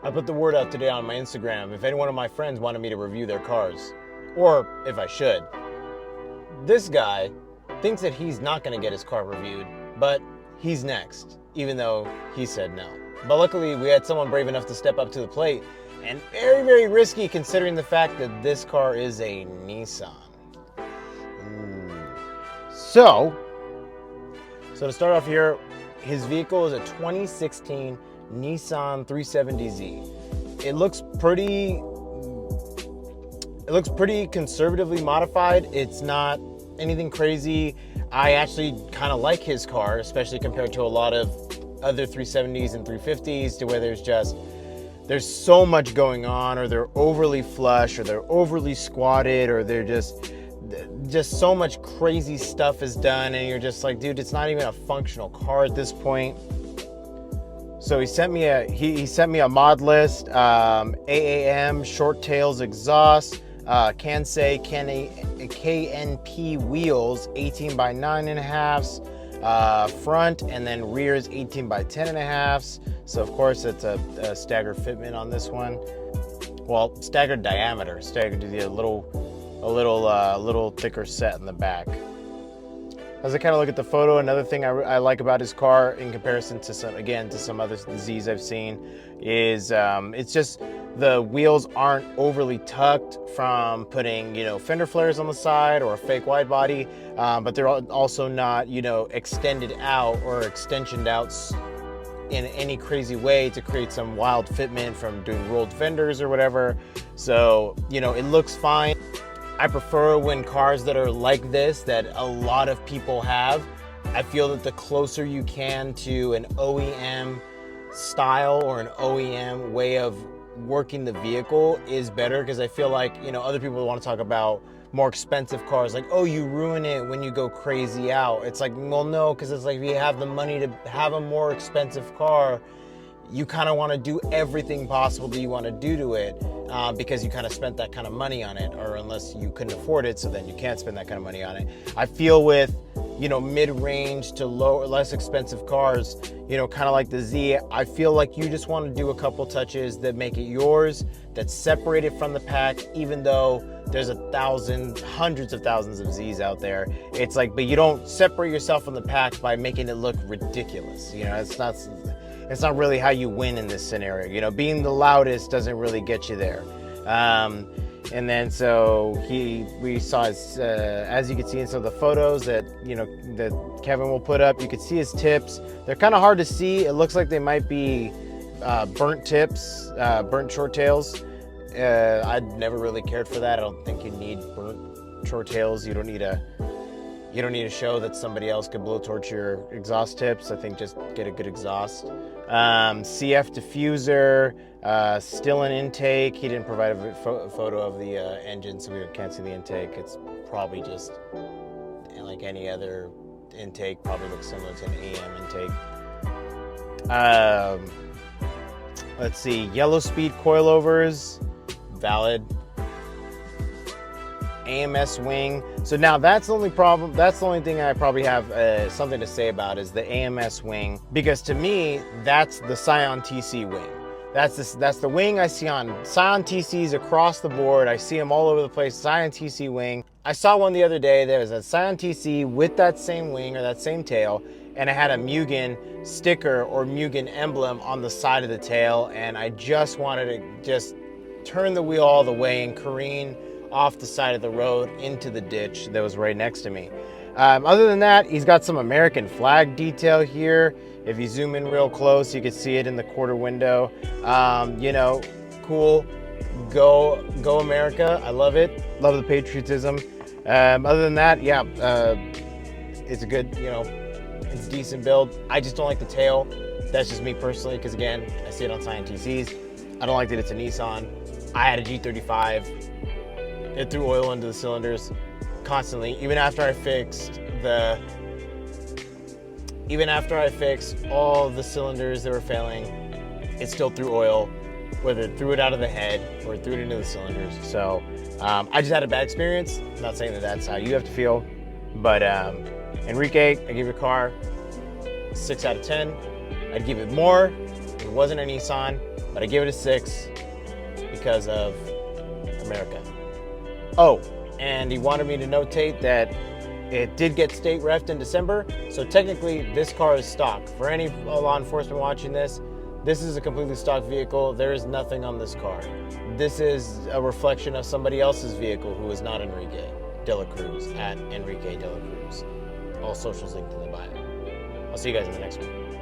I put the word out today on my Instagram if any one of my friends wanted me to review their cars, or if I should. This guy thinks that he's not going to get his car reviewed, but he's next, even though he said no. But luckily, we had someone brave enough to step up to the plate, and very, very risky considering the fact that this car is a Nissan. So to start off here, his vehicle is a 2016 Nissan 370Z. It looks pretty conservatively modified. It's not anything crazy. I actually kind of like his car, especially compared to a lot of other 370s and 350s, to where there's so much going on, or they're overly flush, or they're overly squatted, or they're just so much crazy stuff is done, and you're just like, dude, it's not even a functional car at this point. So he sent me a mod list, AAM short tails exhaust, Kansei KNP wheels, 18 by 9.5 front, and then rears 18 by 10.5. So of course it's a staggered fitment on this one. Well, staggered diameter, staggered to a little thicker set in the back. As I kind of look at the photo, another thing I like about his car in comparison to some other Z's I've seen is it's just the wheels aren't overly tucked from putting, fender flares on the side or a fake wide body, but they're also not, extended out or extensioned out in any crazy way to create some wild fitment from doing rolled fenders or whatever. So, it looks fine. I prefer when cars that are like this, that a lot of people have, I feel that the closer you can to an OEM style or an OEM way of working the vehicle is better, because I feel like, other people want to talk about more expensive cars, like, oh, you ruin it when you go crazy out. It's like, well, no, because it's like, if you have the money to have a more expensive car, you kind of want to do everything possible that you want to do to it, because you kind of spent that kind of money on it, or unless you couldn't afford it, so then you can't spend that kind of money on it. I feel with, mid-range to less expensive cars, kind of like the Z, I feel like you just want to do a couple touches that make it yours, that's separated from the pack, even though there's hundreds of thousands of Z's out there. It's like, but you don't separate yourself from the pack by making it look ridiculous. It's not really how you win in this scenario. Being the loudest doesn't really get you there. And then so we saw his, as you can see in some of the photos that that Kevin will put up, you can see his tips. They're kind of hard to see. It looks like they might be burnt tips, burnt short tails. I'd never really cared for that. I don't think you need burnt short tails. You don't need to show that somebody else could blowtorch your exhaust tips. I think just get a good exhaust. CF diffuser, still an intake. He didn't provide a photo of the engine, so we can't see the intake. It's probably just like any other intake, probably looks similar to an AM intake. Let's see, yellow speed coilovers, valid. AMS wing. So now that's the only problem. That's the only thing I probably have something to say about is the AMS wing, because to me that's the Scion TC wing. That's the wing I see on Scion TCs across the board. I see them all over the place. Scion TC wing. I saw one the other day. There was a Scion TC with that same wing or that same tail, and it had a Mugen sticker or Mugen emblem on the side of the tail, and I just wanted to just turn the wheel all the way and careen off the side of the road into the ditch that was right next to me. Other than that, he's got some American flag detail here. If you zoom in real close, you can see it in the quarter window. Cool. Go America. I love it. Love the patriotism. Other than that, yeah, it's a good, it's a decent build. I just don't like the tail. That's just me personally, because again, I see it on Scion TCs. I don't like that it's a Nissan. I had a G35. It threw oil into the cylinders constantly. Even after I fixed all the cylinders that were failing, it still threw oil, whether it threw it out of the head or it threw it into the cylinders. So I just had a bad experience. I'm not saying that that's how you have to feel, but Enrique, I give your car 6 out of 10. I'd give it more if it wasn't a Nissan. but I give it a 6 because of America. Oh, and he wanted me to notate that it did get state refed in December, so technically this car is stock. For any law enforcement watching this is a completely stock vehicle. There is nothing on this car. This is a reflection of somebody else's vehicle who is not Enrique De La Cruz, at Enrique De La Cruz. All socials linked in the bio. I'll see you guys in the next one.